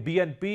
BNP,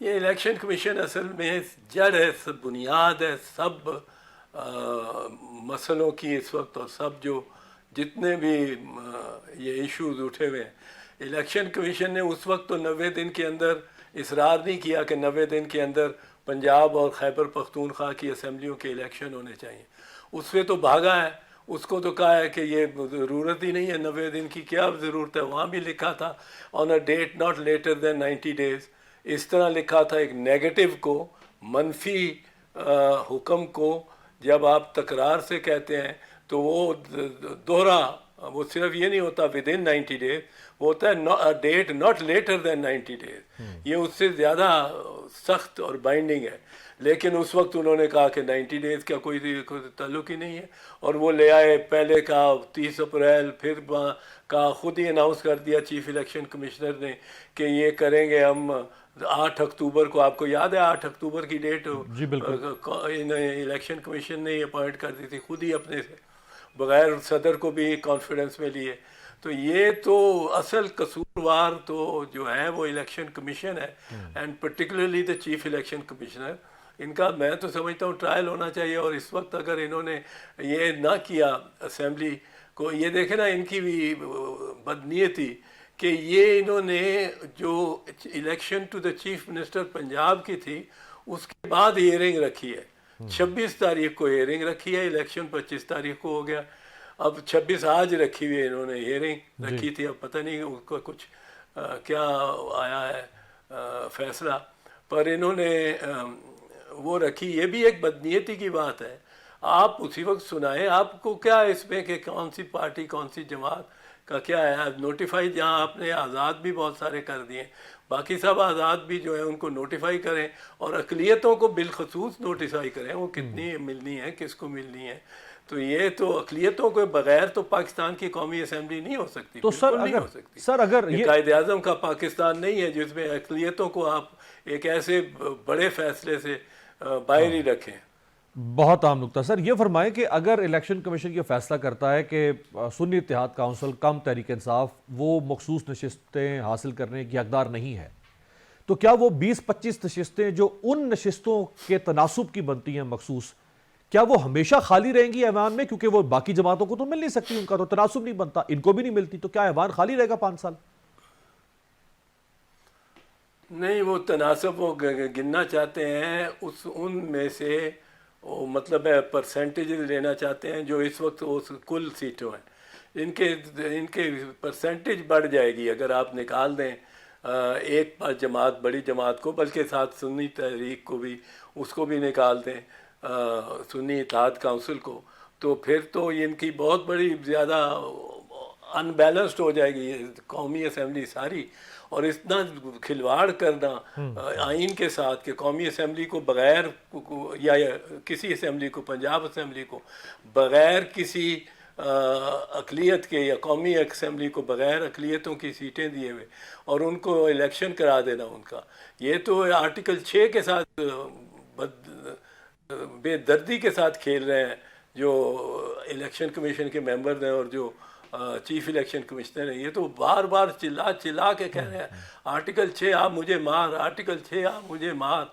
یہ election commission اصل میں جڑ ہے، سب بنیاد ہے سب مسئلوں کی اس وقت، اور سب جو جتنے بھی یہ ایشوز اٹھے ہوئے ہیں، الیکشن کمیشن نے اس وقت تو 90 دن کے اندر اصرار نہیں کیا کہ 90 دن کے اندر پنجاب اور خیبر پختونخوا کی اسمبلیوں کے الیکشن ہونے چاہیے، اس سے تو بھاگا ہے، اس کو تو کہا ہے کہ یہ ضرورت ہی نہیں ہے 90 دن کی، کیا ضرورت ہے، وہاں بھی لکھا تھا on a date not later than 90 days، اس طرح لکھا تھا ایک نیگیٹو کو، منفی حکم کو جب آپ تکرار سے کہتے ہیں تو وہ دوہرا، وہ صرف یہ نہیں ہوتا ود ان 90 days، وہ ہوتا ہے that not later than 90 days، یہ اس سے زیادہ سخت اور بائنڈنگ ہے، لیکن اس وقت انہوں نے کہا کہ 90 days کا کوئی تعلق ہی نہیں ہے، اور وہ لے آئے، پہلے کہا 30 اپریل، پھر کہا خود ہی اناؤنس کر دیا چیف الیکشن کمشنر نے کہ یہ کریں گے ہم 8 اکتوبر کو، آپ کو یاد ہے 8 اکتوبر کی ڈیٹ جی بالکل الیکشن کمیشن نے اپوائنٹ کر دی تھی خود ہی اپنے سے، بغیر صدر کو بھی کانفیڈنس میں لیے، تو یہ تو اصل قصوروار تو جو ہے وہ الیکشن کمیشن ہے، and particularly the chief election commissioner, ان کا میں تو سمجھتا ہوں ٹرائل ہونا چاہیے، اور اس وقت اگر انہوں نے یہ نہ کیا اسمبلی کو، یہ دیکھیں نا ان کی بھی بدنیتی کہ یہ انہوں نے جو election to the chief minister Punjab کی تھی اس کے بعد ہیئرنگ رکھی ہے، 26 تاریخ کو ہیئرنگ رکھی ہے، الیکشن 25 تاریخ کو ہو گیا، اب 26 آج رکھی ہوئی ہے انہوں نے ہیئرنگ رکھی تھی، اب پتہ نہیں اس کو کچھ کیا آیا ہے فیصلہ، پر انہوں نے وہ رکھی، یہ بھی ایک بدنیتی کی بات ہے، آپ اسی وقت سنائیں، آپ کو کیا اس میں کہ کون سی پارٹی کون سی جماعت کا کیا ہے، نوٹیفائی جہاں آپ نے آزاد بھی بہت سارے کر دیے، باقی سب آزاد بھی جو ہے ان کو نوٹیفائی کریں، اور اقلیتوں کو بالخصوص نوٹیفائی کریں، وہ کتنی ملنی ہے، کس کو ملنی ہے، تو یہ تو اقلیتوں کے بغیر تو پاکستان کی قومی اسمبلی نہیں ہو سکتی، تو بالکل نہیں ہو سکتی، سر اگر یہ قائد اعظم کا پاکستان نہیں ہے جس میں اقلیتوں کو آپ ایک ایسے بڑے فیصلے سے باہر ہی رکھیں۔ بہت عام نکتہ سر، یہ فرمائیں کہ اگر الیکشن کمیشن یہ فیصلہ کرتا ہے کہ سنی اتحاد کونسل کم تحریک انصاف وہ مخصوص نشستیں حاصل کرنے کی حقدار نہیں ہے، تو کیا وہ 20-25 نشستیں جو ان نشستوں کے تناسب کی بنتی ہیں مخصوص، کیا وہ ہمیشہ خالی رہیں گی ایوان میں، کیونکہ وہ باقی جماعتوں کو تو مل نہیں سکتی، ان کا تو تناسب نہیں بنتا، ان کو بھی نہیں ملتی، تو کیا ایوان خالی رہے گا 5 سال؟ نہیں، وہ تناسب وہ گننا چاہتے ہیں، ان میں سے وہ مطلب ہے پرسنٹیج لینا چاہتے ہیں جو اس وقت اس کل سیٹوں ہیں، ان کے پرسنٹیج بڑھ جائے گی اگر آپ نکال دیں ایک جماعت بڑی جماعت کو، بلکہ ساتھ سنی تحریک کو بھی، اس کو بھی نکال دیں، سنی اتحاد کونسل کو، تو پھر تو ان کی بہت بڑی زیادہ ان بیلنسڈ ہو جائے گی قومی اسمبلی ساری، اور اتنا کھلواڑ کرنا آئین کے ساتھ کہ قومی اسمبلی کو بغیر یا کسی اسمبلی کو، پنجاب اسمبلی کو بغیر کسی اقلیت کے، یا قومی اسمبلی کو بغیر اقلیتوں کی سیٹیں دیے ہوئے اور ان کو الیکشن کرا دینا ان کا، یہ تو آرٹیکل 6 کے ساتھ بے دردی کے ساتھ کھیل رہے ہیں جو الیکشن کمیشن کے ممبر ہیں اور جو چیف الیکشن کمشنر ہیں، یہ تو بار بار چلا کے کہہ رہے ہیں آرٹیکل 6 آپ مجھے مار، آرٹیکل 6 آپ مجھے مار،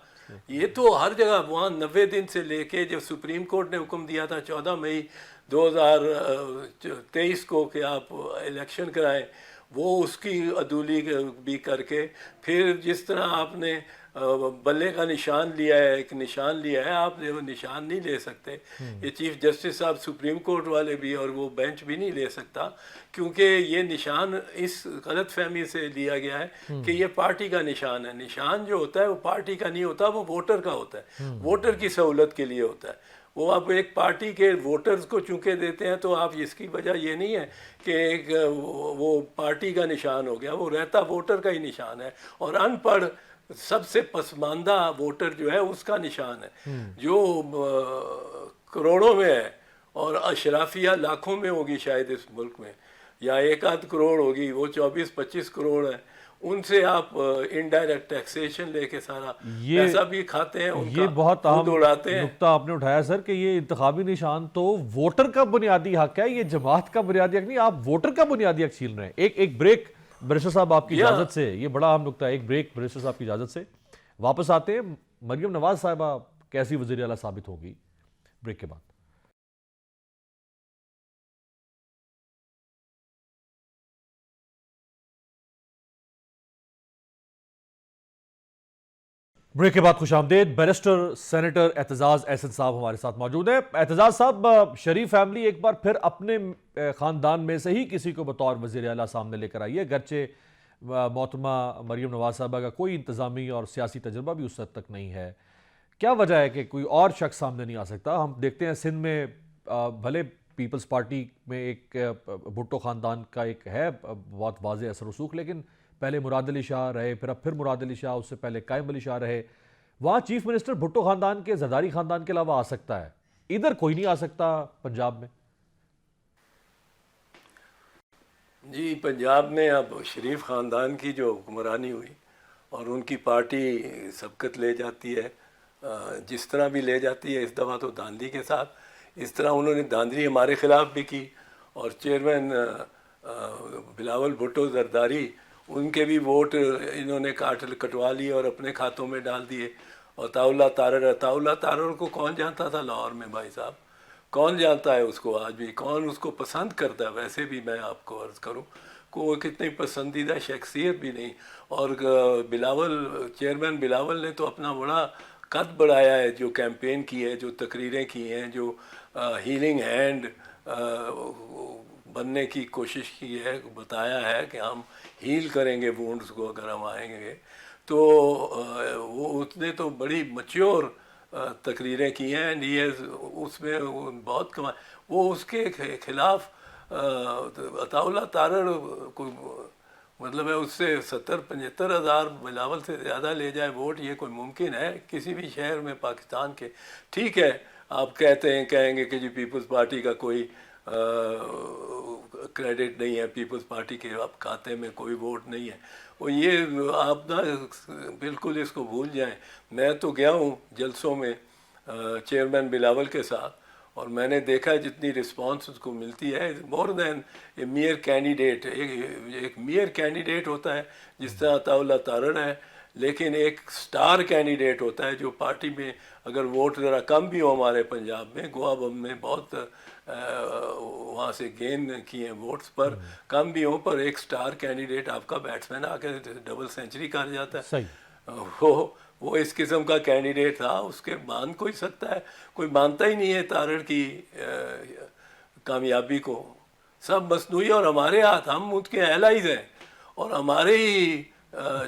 یہ تو ہر جگہ وہاں 90 دن سے لے کے جب سپریم کورٹ نے حکم دیا تھا 14 مئی 2023 کو کہ آپ الیکشن کرائیں، وہ اس کی عدولی بھی کر کے، پھر جس طرح آپ نے بلے کا نشان لیا ہے، ایک نشان لیا ہے، آپ نے وہ نشان نہیں لے سکتے، یہ چیف جسٹس صاحب سپریم کورٹ والے بھی اور وہ بینچ بھی نہیں لے سکتا، کیونکہ یہ نشان اس غلط فہمی سے لیا گیا ہے کہ یہ پارٹی کا نشان ہے، نشان جو ہوتا ہے وہ پارٹی کا نہیں ہوتا، وہ ووٹر کا ہوتا ہے، ووٹر کی سہولت کے لیے ہوتا ہے، وہ آپ ایک پارٹی کے ووٹرز کو چونکہ دیتے ہیں تو آپ اس کی وجہ یہ نہیں ہے کہ ایک وہ پارٹی کا نشان ہو گیا، وہ رہتا ووٹر کا ہی نشان ہے، اور ان پڑھ سب سے پسماندہ ووٹر جو ہے اس کا نشان ہے، جو کروڑوں میں ہے اور اشرافیہ لاکھوں میں ہوگی شاید اس ملک میں، یا 1-8 کروڑ ہوگی، وہ 24-25 کروڑ ہیں، ان سے آپ انڈائریکٹ ٹیکسیشن لے کے سارا پیسہ بھی کھاتے ہیں، ان کا بہت خود اڑاتے ہیں۔ نقطہ آپ نے اٹھایا سر کہ یہ انتخابی نشان تو ووٹر کا بنیادی حق ہے، یہ جماعت کا بنیادی حق نہیں، آپ ووٹر کا بنیادی حق چھین رہے ہیں۔ ایک بریک بیرسٹر صاحب آپ کی اجازت سے، یہ بڑا اہم نقطہ ہے، ایک بریک بیرسٹر صاحب کی اجازت سے۔ واپس آتے ہیں، مریم نواز صاحبہ کیسی وزیر اعلیٰ ثابت ہوگی، بریک کے بعد۔ بریک کے بعد خوش آمدید، بیرسٹر سینیٹر اعتزاز احسن صاحب ہمارے ساتھ موجود ہیں۔ اعتزاز صاحب، شریف فیملی ایک بار پھر اپنے خاندان میں سے ہی کسی کو بطور وزیر اعلیٰ سامنے لے کر آئی ہے، گرچہ محترمہ مریم نواز صاحبہ کا کوئی انتظامی اور سیاسی تجربہ بھی اس حد تک نہیں ہے۔ کیا وجہ ہے کہ کوئی اور شخص سامنے نہیں آ سکتا؟ ہم دیکھتے ہیں سندھ میں بھلے پیپلز پارٹی میں ایک بھٹو خاندان کا ایک ہے بہت واضح اثر رسوخ، لیکن پہلے مراد علی شاہ رہے، پھر اب پھر مراد علی شاہ، اس سے پہلے قائم علی شاہ رہے۔ وہاں چیف منسٹر بھٹو خاندان کے، زرداری خاندان کے علاوہ آ سکتا ہے، ادھر کوئی نہیں آ سکتا پنجاب میں؟ جی، پنجاب میں اب شریف خاندان کی جو حکمرانی ہوئی اور ان کی پارٹی سبقت لے جاتی ہے، جس طرح بھی لے جاتی ہے، اس دفعہ تو دھاندلی کے ساتھ، اس طرح انہوں نے دھاندلی ہمارے خلاف بھی کی، اور چیئرمین بلاول بھٹو زرداری، ان کے بھی ووٹ انہوں نے کٹوا لیے اور اپنے کھاتوں میں ڈال دیے۔ اور عطاء اللہ تارڑ کو کون جانتا تھا لاہور میں بھائی صاحب؟ کون جانتا ہے اس کو آج بھی؟ کون اس کو پسند کرتا ہے؟ ویسے بھی میں آپ کو عرض کروں کہ وہ کتنی پسندیدہ شخصیت بھی نہیں۔ اور چیئرمین بلاول نے تو اپنا بڑا قد بڑھایا ہے، جو کیمپین کی ہے، جو تقریریں کی ہیں، جو ہیلنگ ہینڈ بننے کی کوشش کی ہے، بتایا ہے کہ ہم ہیل کریں گے وونڈز کو اگر ہم آئیں گے تو۔ وہ اس نے تو بڑی میچور تقریریں کی ہیں، اس میں بہت کمائے۔ وہ اس کے خلاف عطاء اللہ تارڑ کو مطلب ہے اس سے 70-75 ہزار بلاول سے زیادہ لے جائے ووٹ، یہ کوئی ممکن ہے کسی بھی شہر میں پاکستان کے؟ ٹھیک ہے، آپ کہیں گے کہ جی پیپلز پارٹی کا کوئی کریڈٹ نہیں ہے، پیپلز پارٹی کے اب کھاتے میں کوئی ووٹ نہیں ہے۔ وہ یہ آپ نہ بالکل اس کو بھول جائیں۔ میں تو گیا ہوں جلسوں میں چیئرمین بلاول کے ساتھ، اور میں نے دیکھا جتنی رسپانس اس کو ملتی ہے، مور دین اے میئر کینڈیڈیٹ۔ ایک میئر کینڈیڈیٹ ہوتا ہے جس طرح عطاء اللہ تارڑ ہے، لیکن ایک سٹار کینڈیڈیٹ ہوتا ہے جو پارٹی میں اگر ووٹ ذرا کم بھی ہو ہمارے پنجاب میں، گوا ہم نے بہت وہاں سے گین کیے ہیں ووٹس پر، کم بھی ہوں، پر ایک سٹار کینڈیڈیٹ آپ کا بیٹسمین آ کے ڈبل سینچری کر جاتا ہے۔ صحیح۔ وہ اس قسم کا کینڈیڈیٹ تھا، اس کے مان کوئی سکتا ہے؟ کوئی مانتا ہی نہیں ہے تارڑ کی کامیابی کو۔ سب مصنوعی، اور ہمارے ہاتھ، ہم ان کے ایلائز ہیں اور ہمارے ہی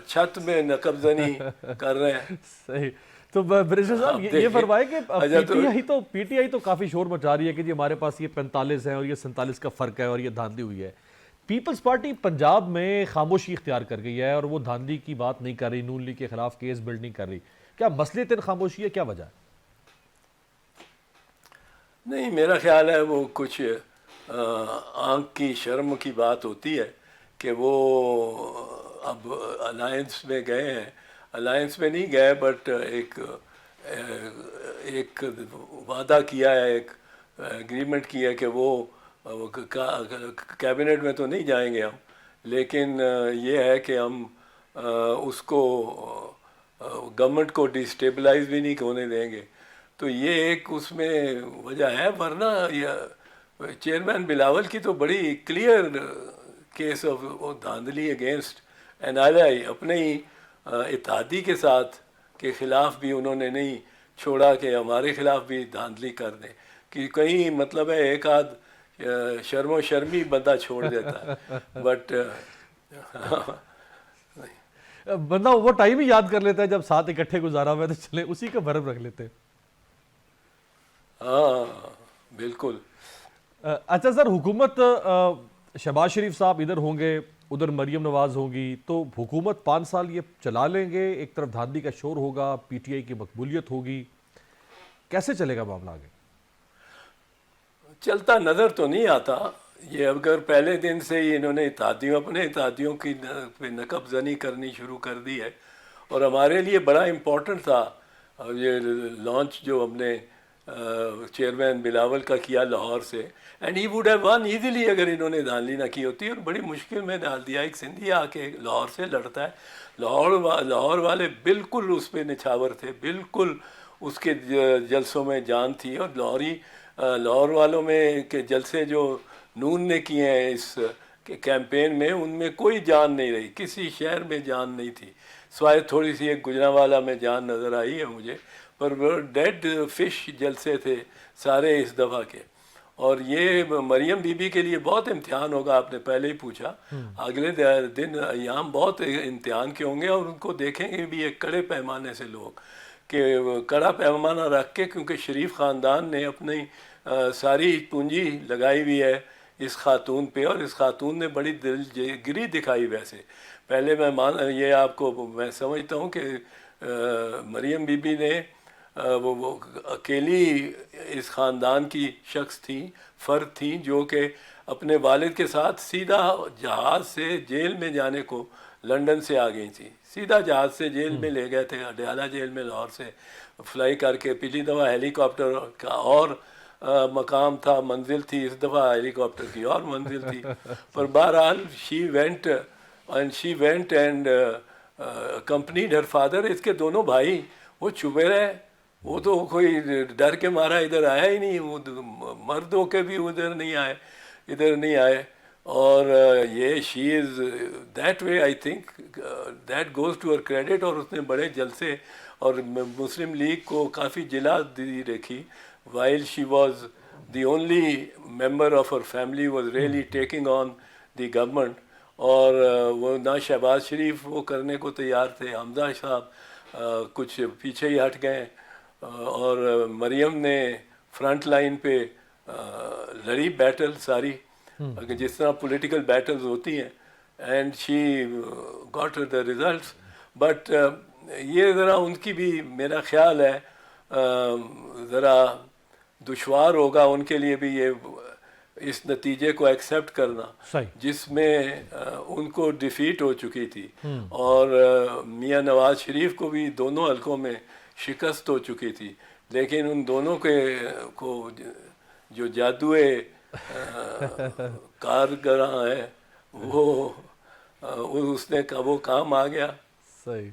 چھت میں نقب زنی کر رہے ہیں۔ صحیح۔ تو بیرسٹر صاحب یہ فرمائے کہ پی ٹی آئی تو کافی شور مچا رہی ہے کہ جی ہمارے پاس یہ 45 ہیں اور یہ 47 کا فرق ہے اور یہ دھاندلی ہوئی ہے۔ پیپلز پارٹی پنجاب میں خاموشی اختیار کر گئی ہے اور وہ دھاندلی کی بات نہیں کر رہی، نون لیگ کے خلاف کیس بلڈ نہیں کر رہی۔ کیا مسئلے تن خاموشی ہے؟ کیا وجہ ہے؟ نہیں، میرا خیال ہے وہ کچھ آنکھ کی شرم کی بات ہوتی ہے کہ وہ اب الائنس میں گئے ہیں، الائنس میں نہیں گئے بٹ ایک وعدہ کیا ہے، ایک ایگریمنٹ کیا ہے کہ وہ کیبنٹ میں تو نہیں جائیں گے ہم، لیکن یہ ہے کہ ہم اس کو گورنمنٹ کو ڈیسٹیبلائز بھی نہیں ہونے دیں گے۔ تو یہ ایک اس میں وجہ ہے، ورنہ چیئرمین بلاول کی تو بڑی کلیئر کیس آف دھاندلی اگینسٹ این ایلائی، اپنے ہی اتحادی کے ساتھ کے خلاف بھی انہوں نے نہیں چھوڑا کہ ہمارے خلاف بھی دھاندلی کر دیں، کہ کہیں مطلب ہے ایک آدھ شرم و شرمی بندہ چھوڑ دیتا ہے، بٹ بندہ وہ ٹائم ہی یاد کر لیتا ہے جب ساتھ اکٹھے گزارا ہوا ہے، تو چلے اسی کا بھرم رکھ لیتے ہیں۔ ہاں بالکل۔ اچھا سر، حکومت شہباز شریف صاحب ادھر ہوں گے، ادھر مریم نواز ہوگی، تو حکومت 5 سال یہ چلا لیں گے؟ ایک طرف دھاندلی کا شور ہوگا، پی ٹی آئی کی مقبولیت ہوگی، کیسے چلے گا معاملہ آگے؟ چلتا نظر تو نہیں آتا۔ یہ اگر پہلے دن سے ہی انہوں نے اپنے اتحادیوں کی نقب زنی کرنی شروع کر دی ہے، اور ہمارے لیے بڑا امپورٹنٹ تھا یہ لانچ جو ہم نے چیئرمین بلاول کا کیا لاہور سے، and he would have one easily اگر انہوں نے دھاندلی نہ کی ہوتی، اور بڑی مشکل میں ڈال دیا۔ ایک سندھی آ کے لاہور سے لڑتا ہے، لاہور والے بالکل اس پہ نچھاور تھے، بالکل اس کے جلسوں میں جان تھی، اور لاہور والوں میں کے جلسے جو نون نے کیے ہیں اس کیمپین میں، ان میں کوئی جان نہیں رہی، کسی شہر میں جان نہیں تھی، سوائے تھوڑی سی ایک گجرانوالہ میں جان نظر آئی ہے مجھے، پر وہ ڈیڈ فش جلسے تھے سارے اس دفعہ کے۔ اور یہ مریم بی بی کے لیے بہت امتحان ہوگا، آپ نے پہلے ہی پوچھا، اگلے دن ایام بہت امتحان کے ہوں گے، اور ان کو دیکھیں گے بھی ایک کڑے پیمانے سے لوگ، کہ کڑا پیمانہ رکھ کے، کیونکہ شریف خاندان نے اپنی ساری پونجی لگائی ہوئی ہے اس خاتون پہ، اور اس خاتون نے بڑی دل گری دکھائی۔ ویسے پہلے یہ آپ کو میں سمجھتا ہوں کہ مریم بی بی نے وہ اکیلی اس خاندان کی شخص تھیں، فرد تھیں، جو کہ اپنے والد کے ساتھ سیدھا جہاز سے جیل میں جانے کو لنڈن سے آ گئی تھیں، سیدھا جہاز سے جیل میں لے گئے تھے، اڈیالہ جیل میں لاہور سے فلائی کر کے۔ پچھلی دفعہ ہیلی کاپٹر کا اور مقام تھا، منزل تھی، اس دفعہ ہیلی کاپٹر کی اور منزل تھی، پر بہرحال she went and accompanied her father. اس کے دونوں بھائی وہ چھپے رہے، وہ تو کوئی ڈر کے مارا ادھر آیا ہی نہیں، وہ مرد ہو کے بھی ادھر نہیں آئے، اور یہ she is that way, I think that goes to her credit. اور اس نے بڑے جلسے اور مسلم لیگ کو کافی جلا دی رکھی، while she was the only member of her family was really taking on the government، اور وہ نہ شہباز شریف وہ کرنے کو تیار تھے، حمزہ صاحب کچھ پیچھے ہی ہٹ گئے، اور مریم نے فرنٹ لائن پہ لڑی بیٹل ساری، جس طرح پولیٹیکل بیٹلز ہوتی ہیں، and she got the results. But یہ ذرا ان کی بھی میرا خیال ہے ذرا دشوار ہوگا ان کے لیے بھی یہ اس نتیجے کو ایکسیپٹ کرنا، جس میں ان کو ڈیفیٹ ہو چکی تھی، اور میاں نواز شریف کو بھی دونوں حلقوں میں شکست ہو چکی تھی، لیکن ان دونوں کو جو جادوئے کارگراں ہے وہ کام آ گیا۔ صحیح،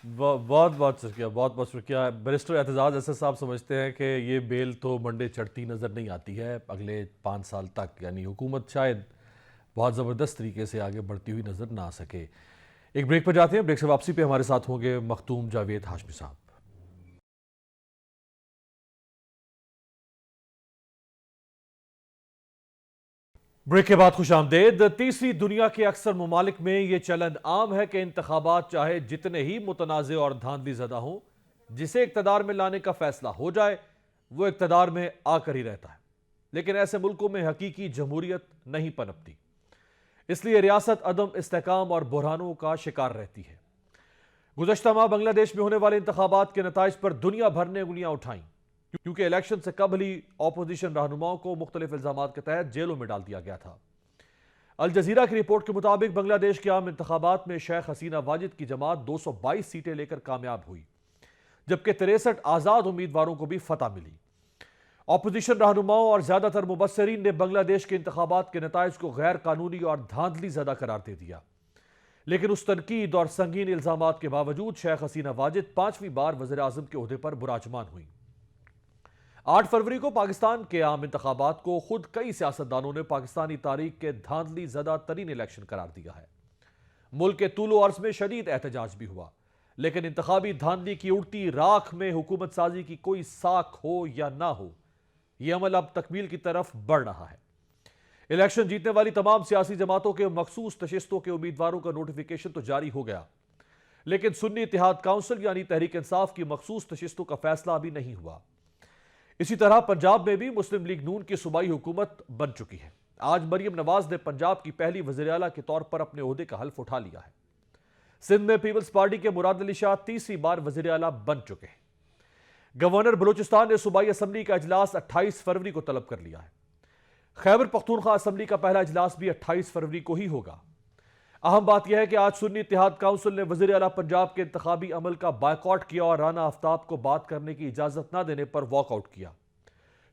بہت شکریہ۔ بیرسٹر اعتزاز اسد صاحب سمجھتے ہیں کہ یہ بیل تو منڈے چڑھتی نظر نہیں آتی ہے اگلے 5 سال تک، یعنی حکومت شاید بہت زبردست طریقے سے آگے بڑھتی ہوئی نظر نہ آ سکے۔ ایک بریک پر جاتے ہیں، بریک سے واپسی پہ ہمارے ساتھ ہوں گے مختوم جاوید ہاشمی صاحب۔ بریک کے بعد خوش آمدید۔ تیسری دنیا کے اکثر ممالک میں یہ چلن عام ہے کہ انتخابات چاہے جتنے ہی متنازع اور دھاندلی زدہ ہوں، جسے اقتدار میں لانے کا فیصلہ ہو جائے وہ اقتدار میں آ کر ہی رہتا ہے، لیکن ایسے ملکوں میں حقیقی جمہوریت نہیں پنپتی، اس لیے ریاست عدم استحکام اور بحرانوں کا شکار رہتی ہے۔ گزشتہ ماہ بنگلہ دیش میں ہونے والے انتخابات کے نتائج پر دنیا بھر نے انگلیاں اٹھائیں، کیونکہ الیکشن سے قبل ہی اپوزیشن رہنماؤں کو مختلف الزامات کے تحت جیلوں میں ڈال دیا گیا تھا۔ الجزیرہ کی رپورٹ کے مطابق بنگلہ دیش کے عام انتخابات میں شیخ حسینہ واجد کی جماعت 222 سیٹیں لے کر کامیاب ہوئی، جبکہ 63 آزاد امیدواروں کو بھی فتح ملی۔ اپوزیشن رہنماؤں اور زیادہ تر مبصرین نے بنگلہ دیش کے انتخابات کے نتائج کو غیر قانونی اور دھاندلی زدہ قرار دے دیا، لیکن اس تنقید اور سنگین الزامات کے باوجود شیخ حسینہ واجد 5ویں بار وزیر اعظم کے عہدے پر براجمان ہوئی۔ 8 فروری کو پاکستان کے عام انتخابات کو خود کئی سیاستدانوں نے پاکستانی تاریخ کے دھاندلی زدہ ترین الیکشن قرار دیا ہے۔ ملک کے طول و عرض میں شدید احتجاج بھی ہوا، لیکن انتخابی دھاندلی کی اڑتی راکھ میں حکومت سازی کی کوئی ساکھ ہو یا نہ ہو، یہ عمل اب تکمیل کی طرف بڑھ رہا ہے۔ الیکشن جیتنے والی تمام سیاسی جماعتوں کے مخصوص نشستوں کے امیدواروں کا نوٹیفیکیشن تو جاری ہو گیا، لیکن سنی اتحاد کونسل یعنی تحریک انصاف کی مخصوص نشستوں کا فیصلہ ابھی نہیں ہوا۔ اسی طرح پنجاب میں بھی مسلم لیگ نون کی صوبائی حکومت بن چکی ہے۔ آج مریم نواز نے پنجاب کی پہلی وزیر اعلیٰ کے طور پر اپنے عہدے کا حلف اٹھا لیا ہے۔ سندھ میں پیپلز پارٹی کے مراد علی شاہ تیسری بار وزیر اعلیٰ بن چکے ہیں۔ گورنر بلوچستان نے صوبائی اسمبلی کا اجلاس 28 فروری کو طلب کر لیا ہے۔ خیبر پختونخوا اسمبلی کا پہلا اجلاس بھی 28 فروری کو ہی ہوگا۔ اہم بات یہ ہے کہ آج سنی اتحاد کونسل نے وزیر اعلیٰ پنجاب کے انتخابی عمل کا بائیکاٹ کیا اور رانا آفتاب کو بات کرنے کی اجازت نہ دینے پر واک آؤٹ کیا۔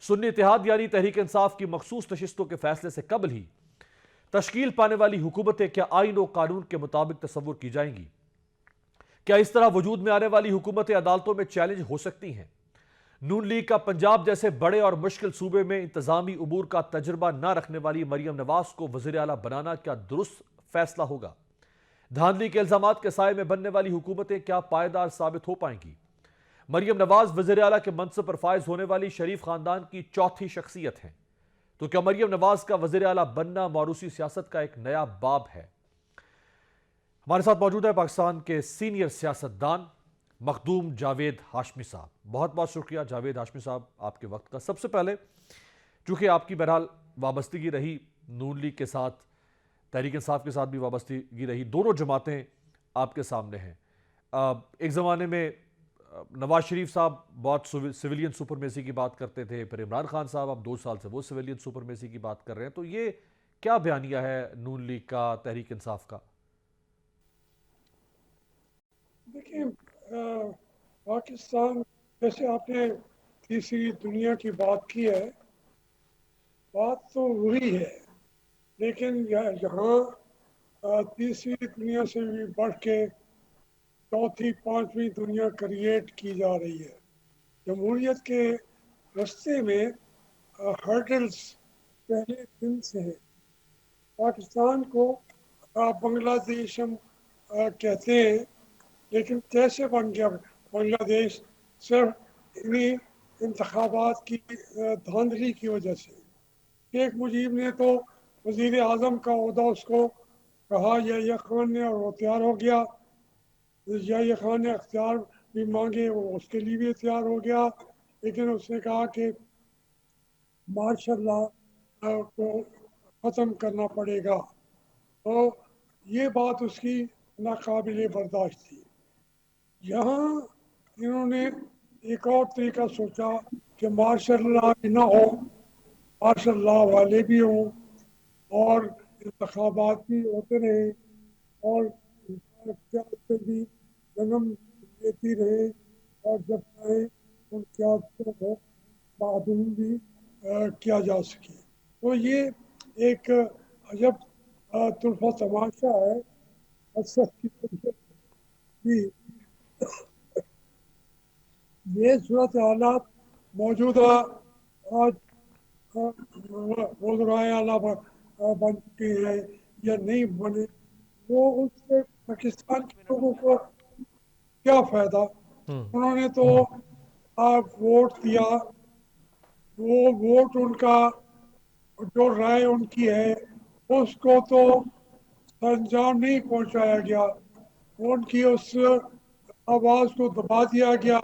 سنی اتحاد یعنی تحریک انصاف کی مخصوص نشستوں کے فیصلے سے قبل ہی تشکیل پانے والی حکومتیں کیا آئین و قانون کے مطابق تصور کی جائیں گی؟ کیا اس طرح وجود میں آنے والی حکومتیں عدالتوں میں چیلنج ہو سکتی ہیں؟ نون لیگ کا پنجاب جیسے بڑے اور مشکل صوبے میں انتظامی امور کا تجربہ نہ رکھنے والی مریم نواز کو وزیر اعلیٰ بنانا کیا درست فیصلہ ہوگا؟ دھاندلی کے الزامات کے سائے میں بننے والی حکومتیں کیا پائیدار ثابت ہو پائیں گی؟ مریم نواز وزیر اعلیٰ کے منصب پر فائز ہونے والی شریف خاندان کی چوتھی شخصیت ہیں، تو کیا مریم نواز کا وزیر اعلیٰ بننا موروثی سیاست کا ایک نیا باب ہے؟ ہمارے ساتھ موجود ہے پاکستان کے سینئر سیاستدان مخدوم جاوید ہاشمی صاحب۔ بہت بہت شکریہ جاوید ہاشمی صاحب آپ کے وقت کا۔ سب سے پہلے چونکہ آپ کی بہرحال وابستگی رہی نون لیگ کے ساتھ، تحریک انصاف کے ساتھ بھی وابستگی رہی، دونوں جماعتیں آپ کے سامنے ہیں۔ ایک زمانے میں نواز شریف صاحب بہت سویلین سپرمیسی کی بات کرتے تھے، پھر عمران خان صاحب اب 2 سال سے وہ سویلین سپرمیسی کی بات کر رہے ہیں، تو یہ کیا بیانیہ ہے نون لیگ کا، تحریک انصاف کا؟ دیکھیں، پاکستان جیسے آپ نے تیسری دنیا کی بات کی ہے، بات تو وہی ہے، لیکن یہاں تیسری دنیا سے بھی بڑھ کے چوتھی پانچویں دنیا کریٹ کی جا رہی ہے۔ جمہوریت کے رستے میں ہرڈلز پہلے دن سے ہیں۔ پاکستان کو بنگلہ دیش ہم کہتے ہیں، لیکن کیسے بن گیا بنگلہ دیش؟ صرف انہی انتخابات کی دھاندلی کی وجہ سے۔ شیخ مجیب نے تو وزیر اعظم کا عہدہ اس کو کہا یحییٰ خان نے، اور وہ تیار ہو گیا۔ یحییٰ خان نے اختیار بھی مانگے، وہ اس کے لیے بھی تیار ہو گیا، لیکن اس نے کہا کہ مارشل لا کو ختم کرنا پڑے گا، تو یہ بات اس کی ناقابل برداشت تھی۔ یہاں انہوں نے ایک اور طریقہ سوچا کہ مارشل لا بھی نہ ہو، مارشل لا والے بھی ہوں اور انتخابات بھی ہوتے رہے اور قیادتیں بھی جنم لیتی رہے، اور جب چاہے ان قیادتوں کو معدوم بھی کیا جا سکے۔ تو یہ ایک عجب طرفہ تماشا ہے اکثر کی طبیعت بھی۔ یہ صورت حالات موجودہ آج وزرائے اعلیٰ بن چکے ہیں یا نہیں بنے، وہ اس سے پاکستان کے لوگوں کو کیا فائدہ؟ انہوں نے تو ووٹ دیا، وہ ووٹ ان کا جو رائے ان کی ہے اس کو تو انجام نہیں پہنچایا گیا، ان کی اس آواز کو دبا دیا گیا،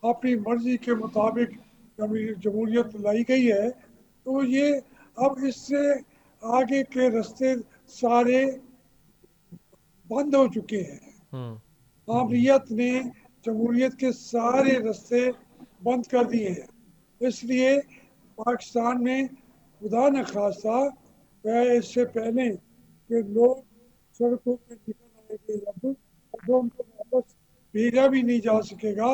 اپنی مرضی کے مطابق جمہوریت لائی گئی ہے۔ تو یہ اب اس سے آگے کے رستے سارے بند ہو چکے ہیں۔ عامریت نے جمہوریت کے سارے رستے بند کر دیے ہیں، اس لیے پاکستان میں خدا نخواستہ اس سے پہلے کہ لوگ سڑکوں پہ نکل آئیں گے، اب ان کو واپس بھیجا بھی نہیں جا سکے گا۔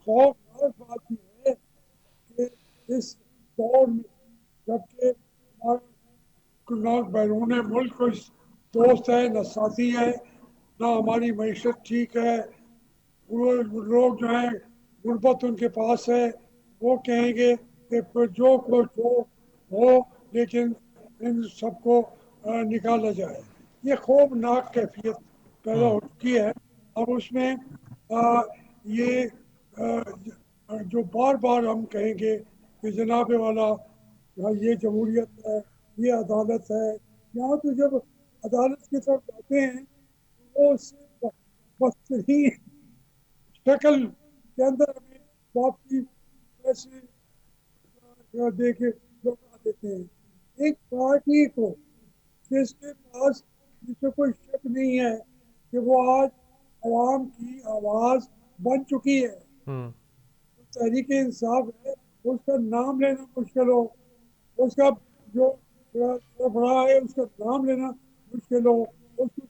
خوفناک بات یہ ہے کہ اس دور میں جبکہ نہ بیرون ملک کوئی دوست ہے، نہ ساتھی ہے، نہ ہماری معیشت ٹھیک ہے، وہ لوگ جو ہیں غربت ان کے پاس ہے، وہ کہیں گے کہ جو کچھ ہو لیکن ان سب کو نکالا جائے۔ یہ خوفناک کیفیت پیدا ہو چکی ہے۔ اب اس میں یہ جو بار بار ہم کہیں گے کہ جناب والا یہ جمہوریت ہے، یہ عدالت ہے، یہاں تو جب عدالت کی طرف جاتے ہیں وہ بدترین شکل کے اندر ہمیں واپسی پیسے دے کے لوٹا دیتے ہیں۔ ایک پارٹی کو جس کے پاس جسے کوئی شک نہیں ہے کہ وہ آج عوام کی آواز بن چکی ہے، تحریک انصاف ہے، اس کا نام لینا مشکل ہو، اس کا جو سربراہ ہے اس کا نام لینا مشکل ہو، اس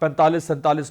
45-47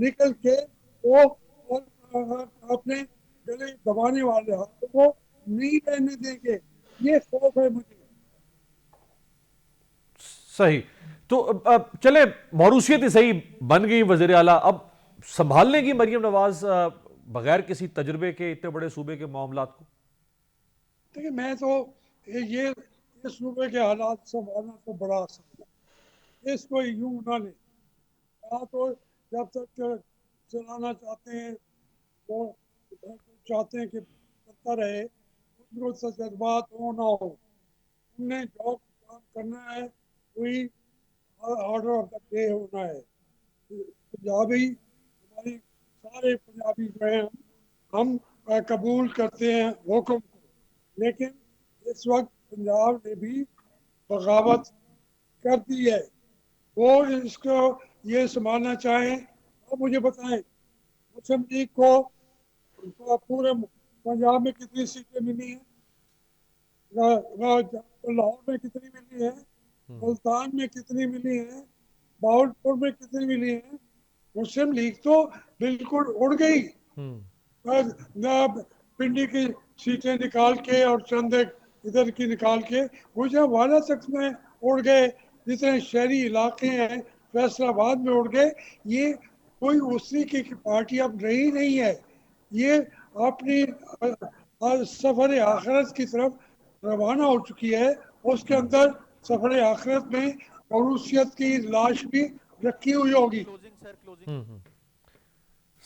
نکل کے وہ اپنے گلے دبانے والے ہاتھوں کو نہیں رہنے دیں گے. یہ خوف ہے مجھے. صحیح. تو اب چلے موروثیت ہی صحیح بن گئی وزیر اعلیٰ، اب سنبھال لیں گی مریم نواز بغیر کسی تجربے کے اتنے بڑے صوبے کے معاملات کو؟ دیکھیے میں تو یہ صوبے کے حالات سنبھالنا تو بڑا آسان ہے. اس کو یوں نہ لیں. تو جب تک چلانا چاہتے ہیں وہ چاہتے ہیں کہ چلتا رہے، ان کو تجربات ہو نہ ہو، ان نے جو کام کرنا ہے وہی آرڈر آف دا ڈے ہونا ہے. پنجابی ہماری سارے پنجابی جو ہیں ہم قبول کرتے ہیں حکم کو، لیکن اس وقت پنجاب نے بھی بغاوت کر دی ہے. وہ اس کو یہ سنبھالنا چاہیں. اب مجھے بتائیں مسلم لیگ کو پورے پنجاب میں کتنی سیٹیں ملی ہیں؟ لاہور میں کتنی ملی ہیں؟ ملتان میں کتنی ملی ہیں؟ باولپور میں کتنی ملی ہیں؟ مسلم لیگ تو بالکل اڑ گئی. پنڈی کی سیٹیں نکال کے اور چند ادھر کی نکال کے مجھے والا تک میں اڑ گئے. جتنے شہری علاقے ہیں فیصل آباد میں اڑ گئے. یہ کوئی اس طریقے کی پارٹی اب رہی نہیں ہے. یہ اپنی سفر آخرت کی طرف روانہ ہو چکی ہے. اس کے اندر سفر آخرت میں موروثیت کی لاش بھی رکھی ہوئی ہوگی.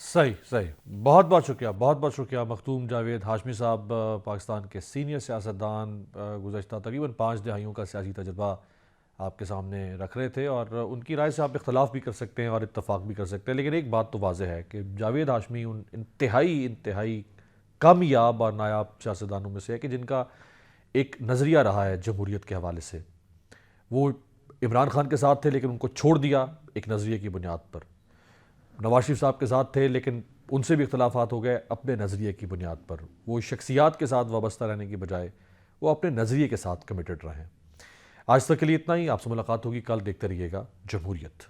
صحیح صحیح. بہت بہت شکریہ، بہت بہت شکریہ مختوم جاوید ہاشمی صاحب، پاکستان کے سینئر سیاستدان، گزشتہ تقریباً 5 دہائیوں کا سیاسی تجربہ آپ کے سامنے رکھ رہے تھے، اور ان کی رائے سے آپ اختلاف بھی کر سکتے ہیں اور اتفاق بھی کر سکتے ہیں، لیکن ایک بات تو واضح ہے کہ جاوید ہاشمی ان انتہائی کامیاب اور نایاب سیاستدانوں میں سے ہے کہ جن کا ایک نظریہ رہا ہے جمہوریت کے حوالے سے. وہ عمران خان کے ساتھ تھے لیکن ان کو چھوڑ دیا ایک نظریے کی بنیاد پر. نواز شریف صاحب کے ساتھ تھے لیکن ان سے بھی اختلافات ہو گئے اپنے نظریے کی بنیاد پر. وہ شخصیات کے ساتھ وابستہ رہنے کی بجائے وہ اپنے نظریے کے ساتھ کمیٹڈ رہے. آج تک کے لیے اتنا ہی. آپ سے ملاقات ہوگی کل. دیکھتے رہیے گا جمہوریت.